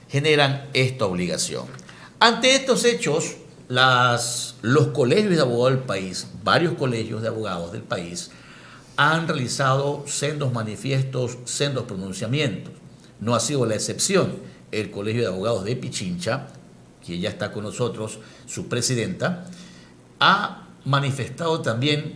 generan esta obligación. Ante estos hechos, los colegios de abogados del país, varios colegios de abogados del país, han realizado sendos manifiestos, sendos pronunciamientos. No ha sido la excepción el Colegio de Abogados de Pichincha, que ya está con nosotros, su presidenta, ha manifestado también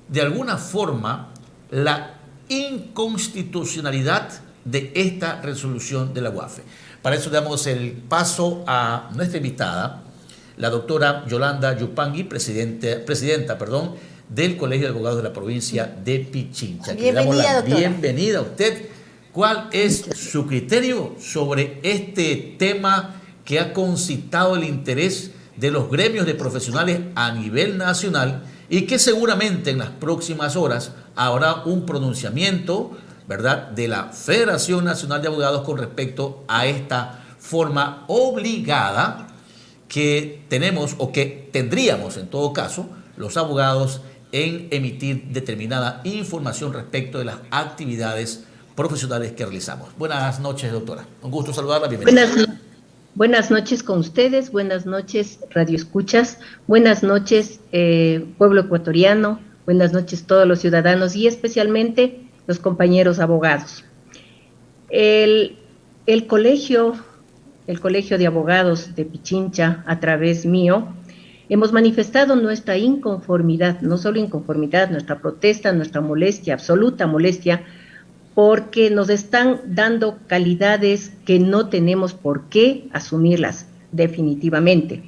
de alguna forma la inconstitucionalidad de esta resolución de la UAFE. Para eso damos el paso a nuestra invitada, la doctora Yolanda Yupangui, presidenta del Colegio de Abogados de la provincia de Pichincha. Bienvenida, le damos la doctora. bienvenida a usted. ¿Cuál es su criterio sobre este tema que ha concitado el interés de los gremios de profesionales a nivel nacional y que seguramente en las próximas horas habrá un pronunciamiento, ¿verdad?, de la Federación Nacional de Abogados con respecto a esta forma obligada que tenemos o que tendríamos en todo caso los abogados en emitir determinada información respecto de las actividades profesionales que realizamos? Buenas noches, doctora. Un gusto saludarla. Bienvenida. Buenas noches con ustedes, buenas noches Radio Escuchas, buenas noches pueblo ecuatoriano, buenas noches todos los ciudadanos y especialmente los compañeros abogados. El colegio de abogados de Pichincha, a través mío, hemos manifestado nuestra inconformidad, no solo inconformidad, nuestra protesta, nuestra molestia, absoluta molestia, porque nos están dando calidades que no tenemos por qué asumirlas definitivamente.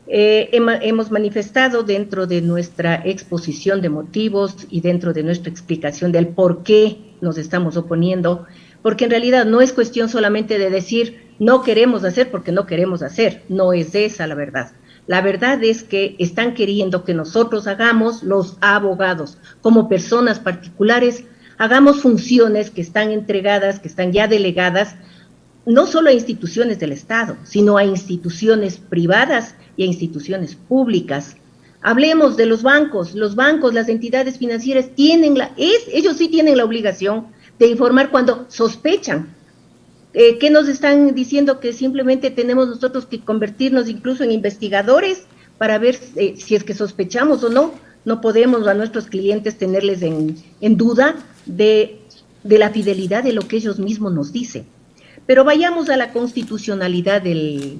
Hemos manifestado dentro de nuestra exposición de motivos y dentro de nuestra explicación del por qué nos estamos oponiendo, porque en realidad no es cuestión solamente de decir no queremos hacer porque no queremos hacer, no es esa la verdad. La verdad es que están queriendo que nosotros hagamos, los abogados, como personas particulares, hagamos funciones que están entregadas, que están ya delegadas, no solo a instituciones del Estado, sino a instituciones privadas y a instituciones públicas. Hablemos de los bancos, las entidades financieras ellos sí tienen la obligación de informar cuando sospechan. ¿Qué nos están diciendo? Que simplemente tenemos nosotros que convertirnos incluso en investigadores para ver si es que sospechamos o no. No podemos a nuestros clientes tenerles en duda de la fidelidad de lo que ellos mismos nos dicen. Pero vayamos a la constitucionalidad de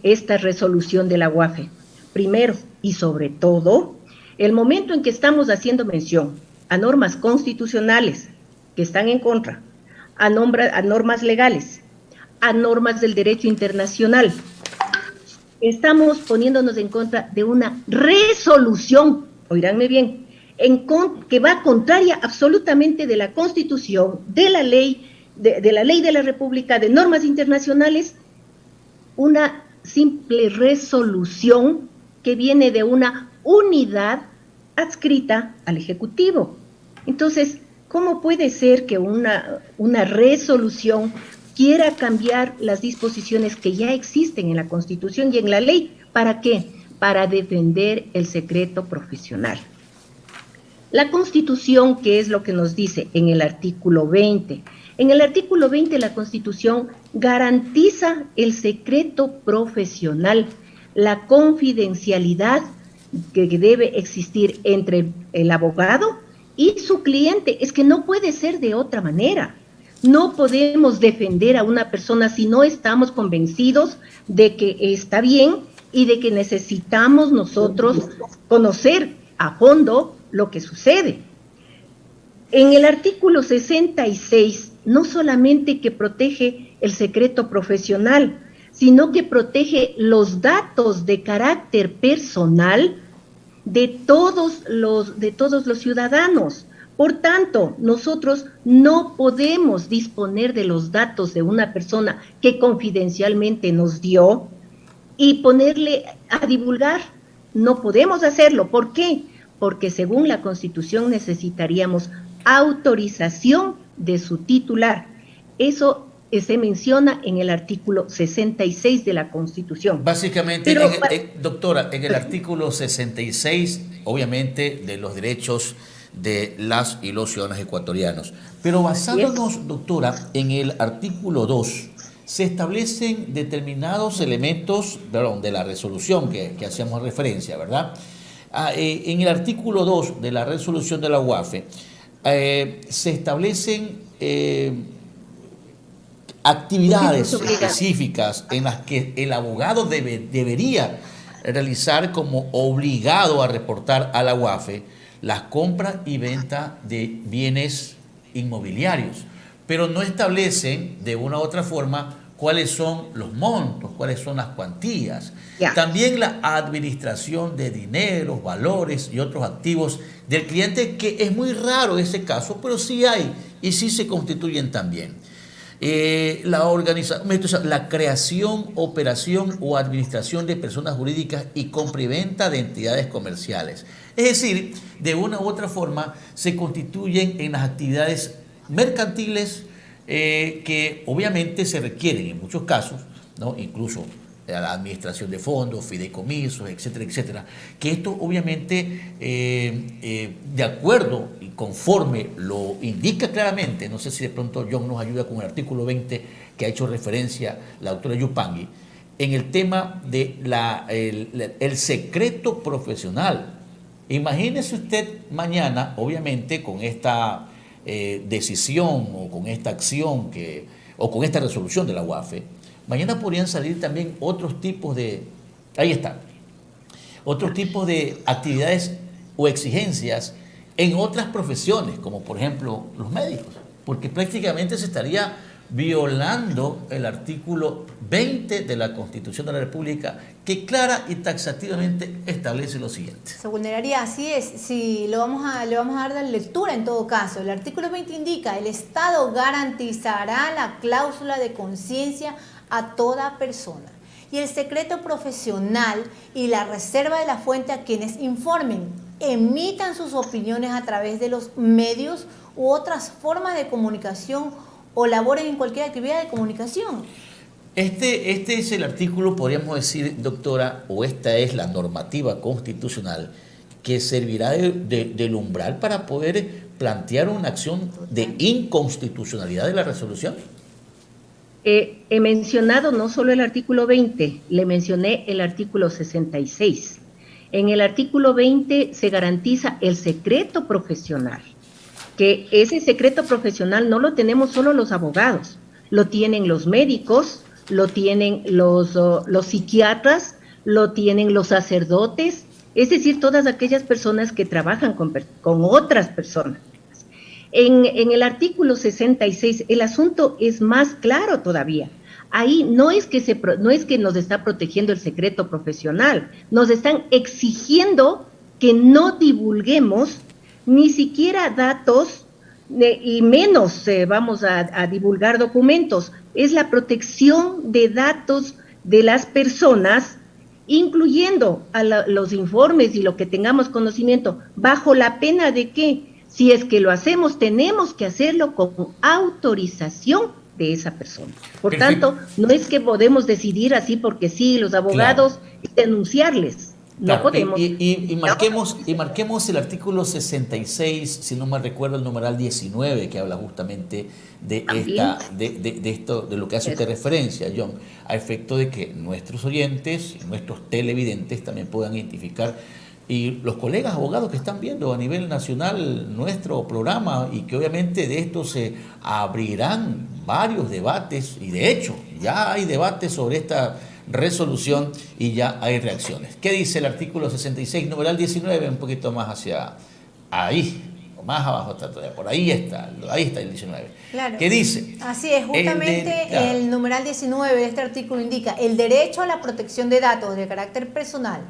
esta resolución de la UAFE. Primero y sobre todo, el momento en que estamos haciendo mención a normas constitucionales que están en contra, a normas legales, a normas del derecho internacional, estamos poniéndonos en contra de una resolución, oíranme bien, que va contraria absolutamente de la Constitución, de la ley de la República, de normas internacionales, una simple resolución que viene de una unidad adscrita al Ejecutivo. Entonces, ¿cómo puede ser que una resolución quiera cambiar las disposiciones que ya existen en la Constitución y en la ley? ¿Para qué? Para defender el secreto profesional. La Constitución, ¿qué es lo que nos dice en el artículo 20? En el artículo 20 la Constitución garantiza el secreto profesional, la confidencialidad que debe existir entre el abogado y su cliente. Es que no puede ser de otra manera. No podemos defender a una persona si no estamos convencidos de que está bien y de que necesitamos nosotros conocer a fondo lo que sucede. En el artículo 66, no solamente que protege el secreto profesional, sino que protege los datos de carácter personal de todos los ciudadanos. Por tanto, nosotros no podemos disponer de los datos de una persona que confidencialmente nos dio y ponerle a divulgar. No podemos hacerlo. ¿Por qué? Porque según la Constitución necesitaríamos autorización de su titular. Eso se menciona en el artículo 66 de la Constitución. Básicamente, doctora, en el artículo 66, obviamente, de los derechos de las y los ciudadanos ecuatorianos. Pero basándonos, doctora, en el artículo 2, se establecen determinados elementos, perdón, de la resolución que hacíamos referencia, ¿verdad? En el artículo 2 de la resolución de la UAFE se establecen actividades específicas en las que el abogado debería realizar como obligado a reportar a la UAFE las compras y ventas de bienes inmobiliarios, pero no establecen de una u otra forma cuáles son los montos, cuáles son las cuantías. También la administración de dineros, valores y otros activos del cliente, que es muy raro ese caso, pero sí hay y sí se constituyen también. La creación, operación o administración de personas jurídicas y compra y venta de entidades comerciales. Es decir, de una u otra forma se constituyen en las actividades mercantiles que obviamente se requieren en muchos casos, ¿no? Incluso la administración de fondos, fideicomisos, etcétera, etcétera, que esto obviamente de acuerdo y conforme lo indica claramente, no sé si de pronto John nos ayuda con el artículo 20 que ha hecho referencia la doctora Yupanqui, en el tema de el secreto profesional. Imagínese usted mañana, obviamente, con esta decisión o con esta acción o con esta resolución de la UAFE, mañana podrían salir también otros tipos de actividades o exigencias en otras profesiones, como por ejemplo los médicos, porque prácticamente se estaría violando el artículo 20 de la Constitución de la República, que clara y taxativamente establece lo siguiente. Se vulneraría, así es, si le vamos a dar la lectura en todo caso. El artículo 20 indica: el Estado garantizará la cláusula de conciencia a toda persona y el secreto profesional y la reserva de la fuente a quienes informen, emitan sus opiniones a través de los medios u otras formas de comunicación o laboren en cualquier actividad de comunicación. Este es el artículo, podríamos decir, doctora, o esta es la normativa constitucional que servirá del umbral para poder plantear una acción de inconstitucionalidad de la resolución. He mencionado no solo el artículo 20, le mencioné el artículo 66. En el artículo 20 se garantiza el secreto profesional, que ese secreto profesional no lo tenemos solo los abogados, lo tienen los médicos, lo tienen los psiquiatras, lo tienen los sacerdotes, es decir, todas aquellas personas que trabajan con otras personas. En el artículo 66 el asunto es más claro todavía. Ahí no es que nos está protegiendo el secreto profesional, nos están exigiendo que no divulguemos ni siquiera datos y menos vamos a divulgar documentos. Es la protección de datos de las personas, incluyendo a los informes y lo que tengamos conocimiento, bajo la pena de que, si es que lo hacemos, tenemos que hacerlo con autorización de esa persona. Por tanto, no es que podemos decidir así porque sí, los abogados, denunciarles. No podemos. Y marquemos el artículo 66, si no me recuerdo, el numeral 19, que habla justamente de esto, de lo que hace usted referencia, John, a efecto de que nuestros oyentes, nuestros televidentes también puedan identificar, y los colegas abogados que están viendo a nivel nacional nuestro programa, y que obviamente de esto se abrirán varios debates, y de hecho ya hay debates sobre esta resolución y ya hay reacciones. ¿Qué dice el artículo 66, numeral 19? Un poquito más hacia ahí, o más abajo, por ahí está el 19. Claro. ¿Qué dice? Así es, justamente el numeral 19 de este artículo indica: el derecho a la protección de datos de carácter personal,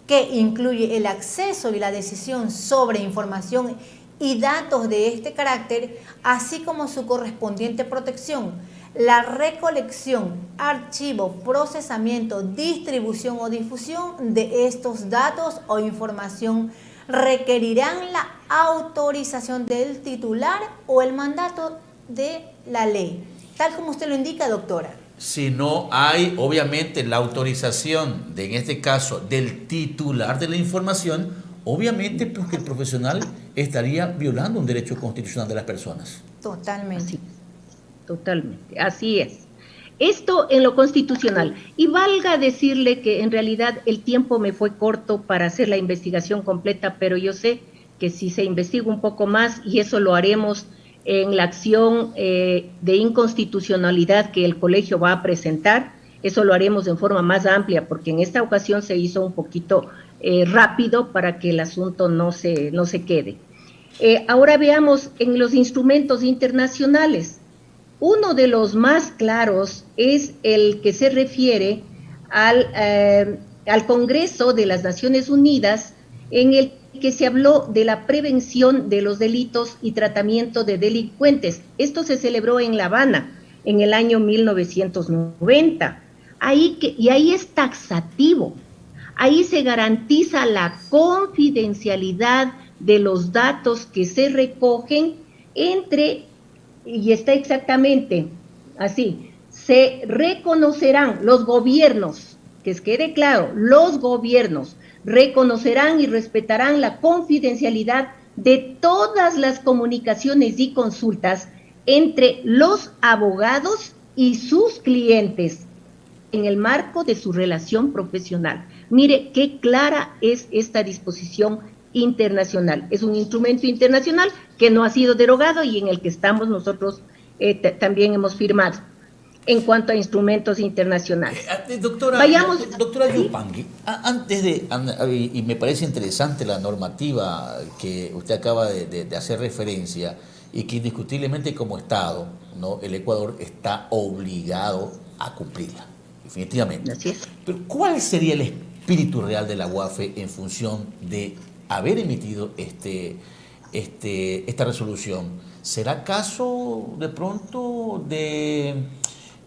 que incluye el acceso y la decisión sobre información y datos de este carácter, así como su correspondiente protección, la recolección, archivo, procesamiento, distribución o difusión de estos datos o información requerirán la autorización del titular o el mandato de la ley, tal como usted lo indica, doctora. Si no hay, obviamente, la autorización, en este caso, del titular de la información, obviamente, porque el profesional estaría violando un derecho constitucional de las personas. Totalmente. Totalmente, así es. Esto en lo constitucional. Y valga decirle que en realidad el tiempo me fue corto para hacer la investigación completa, pero yo sé que si se investiga un poco más, y eso lo haremos en la acción de inconstitucionalidad que el colegio va a presentar, eso lo haremos en forma más amplia, porque en esta ocasión se hizo un poquito rápido para que el asunto no se quede. Ahora veamos en los instrumentos internacionales. Uno de los más claros es el que se refiere al Congreso de las Naciones Unidas, en el que se habló de la prevención de los delitos y tratamiento de delincuentes. Esto se celebró en La Habana en el año 1990. Y ahí es taxativo. Ahí se garantiza la confidencialidad de los datos que se recogen y está exactamente así, se reconocerán los gobiernos, que quede claro, los gobiernos reconocerán y respetarán la confidencialidad de todas las comunicaciones y consultas entre los abogados y sus clientes en el marco de su relación profesional. Mire qué clara es esta disposición internacional. Es un instrumento internacional que no ha sido derogado y en el que estamos nosotros también hemos firmado en cuanto a instrumentos internacionales. Doctora Yupanqui, antes y me parece interesante la normativa que usted acaba de hacer referencia y que indiscutiblemente como Estado, ¿no?, el Ecuador está obligado a cumplirla, definitivamente. Así es. Pero ¿cuál sería el espíritu real de la UAFE en función de haber emitido esta resolución? ¿Será caso de pronto de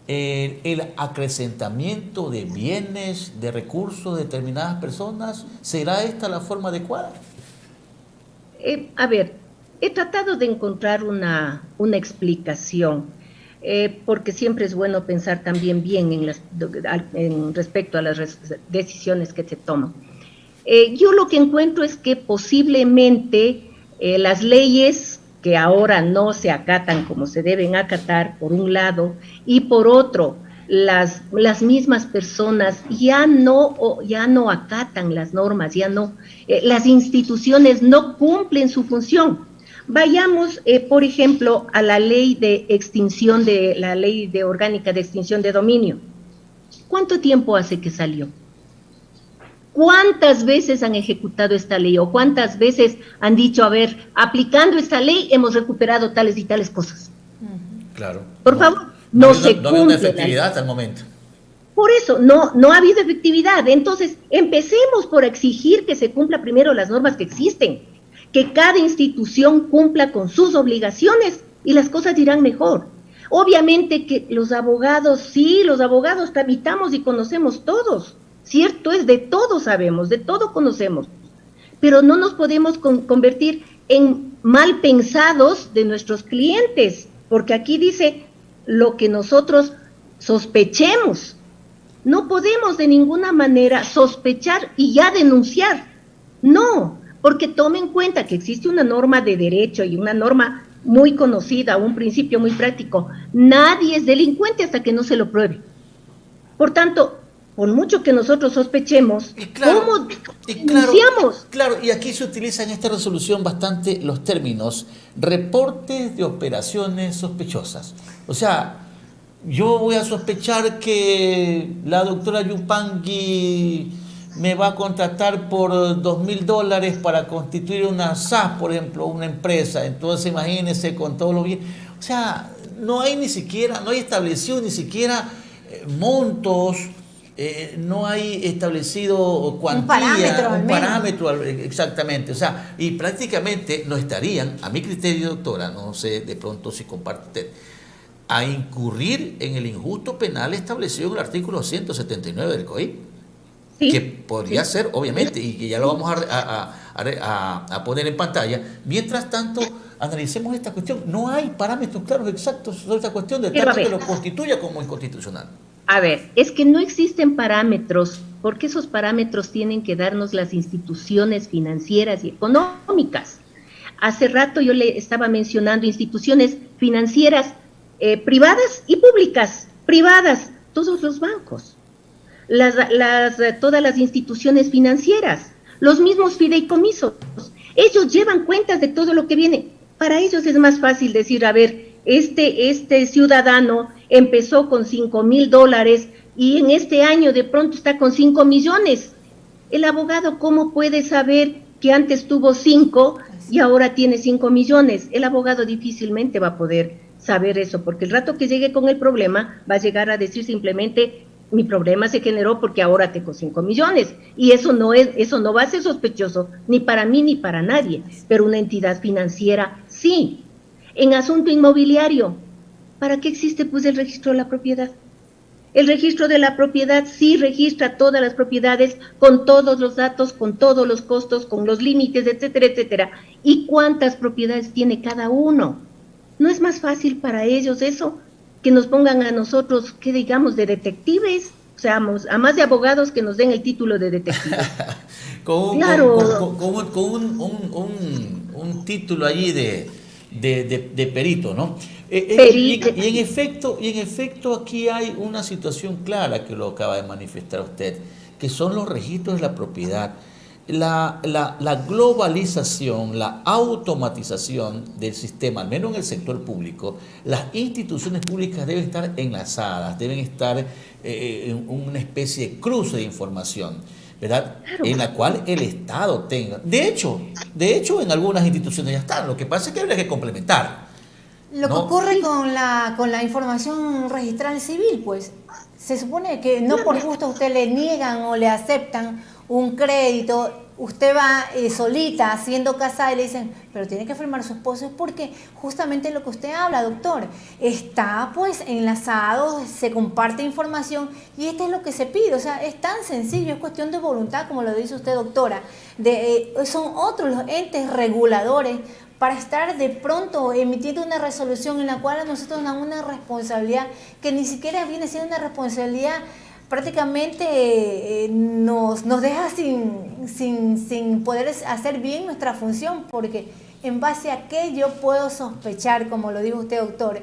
el acrecentamiento de bienes, de recursos de determinadas personas? ¿Será esta la forma adecuada? A ver, he tratado de encontrar una explicación, porque siempre es bueno pensar también bien en respecto a las decisiones que se toman. Yo lo que encuentro es que posiblemente las leyes que ahora no se acatan como se deben acatar, por un lado, y por otro, las mismas personas ya no acatan las normas, las instituciones no cumplen su función. Vayamos, por ejemplo, a la ley orgánica de extinción de dominio. ¿Cuánto tiempo hace que salió? ¿Cuántas veces han ejecutado esta ley o cuántas veces han dicho, a ver, aplicando esta ley hemos recuperado tales y tales cosas? Claro. Por favor, no se cumple. No había una efectividad hasta el momento. Por eso, no ha habido efectividad. Entonces, empecemos por exigir que se cumpla primero las normas que existen, que cada institución cumpla con sus obligaciones y las cosas irán mejor. Obviamente que los abogados tramitamos y conocemos todos. Cierto es, de todo sabemos, de todo conocemos, pero no nos podemos convertir en mal pensados de nuestros clientes, porque aquí dice lo que nosotros sospechemos. No podemos de ninguna manera sospechar y ya denunciar. No, porque tome en cuenta que existe una norma de derecho y una norma muy conocida, un principio muy práctico. Nadie es delincuente hasta que no se lo pruebe. Por tanto, por mucho que nosotros sospechemos, ¿cómo denunciamos? Claro, y aquí se utiliza en esta resolución bastante los términos reportes de operaciones sospechosas. O sea, yo voy a sospechar que la doctora Yupanqui me va a contratar por $2,000 para constituir una SAS, por ejemplo, una empresa. Entonces, imagínense con todo lo bien. O sea, no hay establecido ni siquiera montos. No hay establecido cuantía, un parámetro, exactamente, o sea, y prácticamente no estarían, a mi criterio, doctora, no sé de pronto si comparte usted, a incurrir en el injusto penal establecido en el artículo 179 del COIP, sí, que podría ser, obviamente, y que ya lo vamos a poner en pantalla. Mientras tanto, analicemos esta cuestión. No hay parámetros claros exactos sobre esta cuestión, de tanto que lo constituya como inconstitucional. A ver, es que no existen parámetros, porque esos parámetros tienen que darnos las instituciones financieras y económicas. Hace rato yo le estaba mencionando instituciones financieras privadas y públicas. privadas, todos los bancos, todas las instituciones financieras, los mismos fideicomisos. Ellos llevan cuentas de todo lo que viene. Para ellos es más fácil decir, a ver, este ciudadano empezó con $5,000 y en este año de pronto está con 5 millones. El abogado, ¿cómo puede saber que antes tuvo 5 y ahora tiene 5 millones? El abogado difícilmente va a poder saber eso, porque el rato que llegue con el problema va a llegar a decir simplemente, mi problema se generó porque ahora tengo 5 millones, y eso no va a ser sospechoso ni para mí ni para nadie, pero una entidad financiera sí. En asunto inmobiliario, ¿para qué existe pues el registro de la propiedad? El registro de la propiedad sí registra todas las propiedades con todos los datos, con todos los costos, con los límites, etcétera, etcétera. ¿Y cuántas propiedades tiene cada uno? ¿No es más fácil para ellos eso? Que nos pongan a nosotros, que digamos, de detectives, o sea, a más de abogados que nos den el título de detectives. Con un título allí de perito, ¿no? Y en efecto aquí hay una situación clara que lo acaba de manifestar usted, que son los registros de la propiedad. La globalización, la automatización del sistema, al menos en el sector público, las instituciones públicas deben estar enlazadas, deben estar en una especie de cruce de información, ¿verdad? Claro. En la cual el Estado tenga. De hecho, en algunas instituciones ya están. Lo que pasa es que habría que complementar. Lo que ocurre con la información registral civil, pues, se supone que no por gusto a usted le niegan o le aceptan un crédito, usted va solita, siendo casada, y le dicen, pero tiene que firmar su esposo, es porque justamente lo que usted habla, doctor, está pues enlazado, se comparte información, y esto es lo que se pide. O sea, es tan sencillo, es cuestión de voluntad, como lo dice usted, doctora. Son otros los entes reguladores para estar de pronto emitiendo una resolución en la cual a nosotros nos dan una responsabilidad que ni siquiera viene siendo una responsabilidad. Prácticamente nos deja sin poder hacer bien nuestra función, porque en base a qué yo puedo sospechar, como lo dijo usted, doctor,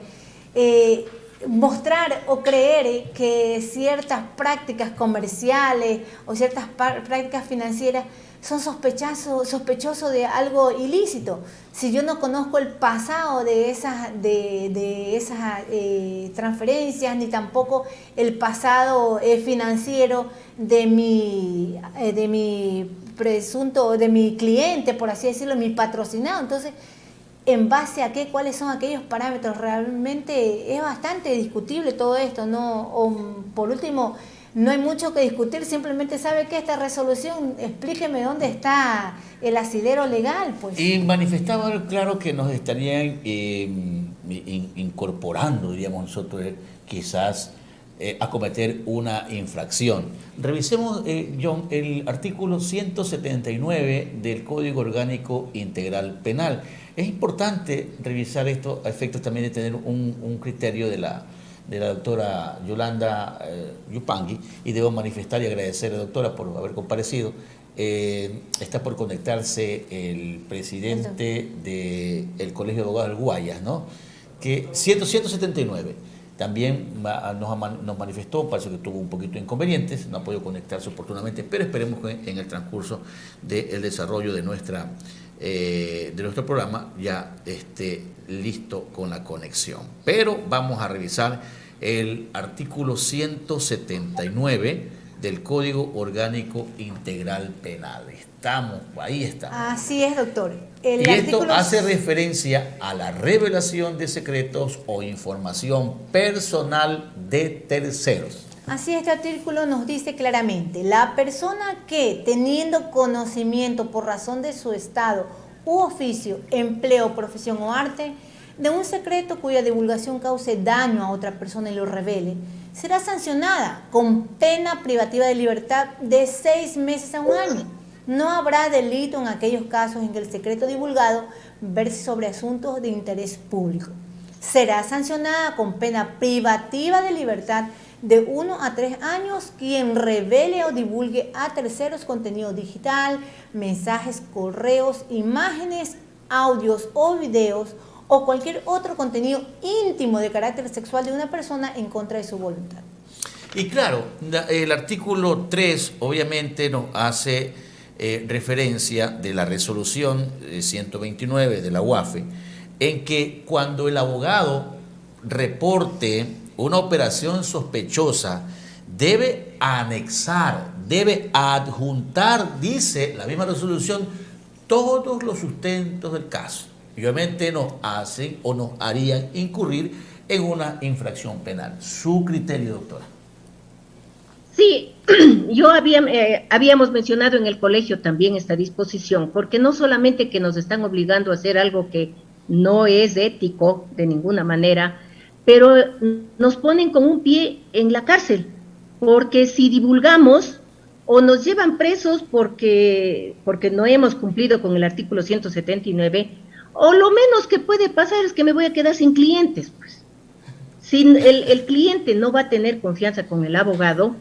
mostrar o creer que ciertas prácticas comerciales o ciertas prácticas financieras son sospechosos de algo ilícito. Si yo no conozco el pasado de esas transferencias, ni tampoco el pasado financiero de mi presunto, de mi cliente, por así decirlo, mi patrocinado, entonces, ¿en base a qué? ¿Cuáles son aquellos parámetros? Realmente es bastante discutible todo esto, ¿no? O, por último, no hay mucho que discutir, simplemente sabe que esta resolución, explíqueme dónde está el asidero legal, pues. Y manifestaba claro que nos estarían incorporando, diríamos nosotros, quizás a cometer una infracción. Revisemos, John, el artículo 179 del Código Orgánico Integral Penal. Es importante revisar esto a efectos también de tener un criterio de la doctora Yolanda Yupangui, y debo manifestar y agradecerle, doctora, por haber comparecido. Está por conectarse el presidente del Colegio de Abogados del Guayas, ¿no? Que 179 también nos manifestó, parece que tuvo un poquito de inconvenientes, no ha podido conectarse oportunamente, pero esperemos que en el transcurso del desarrollo de nuestro programa ya esté listo con la conexión. Pero vamos a revisar el artículo 179 del Código Orgánico Integral Penal. Ahí estamos. Así es, doctor. Y esto hace referencia a la revelación de secretos o información personal de terceros. Así, este artículo nos dice claramente, la persona que, teniendo conocimiento por razón de su estado u oficio, empleo, profesión o arte, de un secreto cuya divulgación cause daño a otra persona y lo revele, será sancionada con pena privativa de libertad de 6 meses a 1 año. No habrá delito en aquellos casos en que el secreto divulgado verse sobre asuntos de interés público. Será sancionada con pena privativa de libertad de 1 a 3 años quien revele o divulgue a terceros contenido digital, mensajes, correos, imágenes, audios o videos o cualquier otro contenido íntimo de carácter sexual de una persona en contra de su voluntad. Y claro, el artículo 3 obviamente nos hace referencia de la resolución 129 de la UAFE, en que cuando el abogado reporte una operación sospechosa, debe anexar, debe adjuntar, dice la misma resolución, todos los sustentos del caso. Y obviamente nos hacen o nos harían incurrir en una infracción penal. Su criterio, doctora. Sí, habíamos mencionado en el colegio también esta disposición, porque no solamente que nos están obligando a hacer algo que no es ético de ninguna manera, pero nos ponen con un pie en la cárcel, porque si divulgamos o nos llevan presos porque no hemos cumplido con el artículo 179, o lo menos que puede pasar es que me voy a quedar sin clientes, pues. Si el cliente no va a tener confianza con el abogado,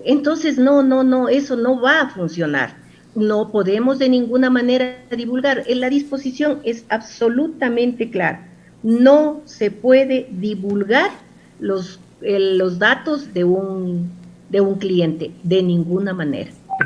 entonces no, eso no va a funcionar. No podemos de ninguna manera divulgar. La disposición es absolutamente clara. No se puede divulgar los datos de un cliente, de ninguna manera.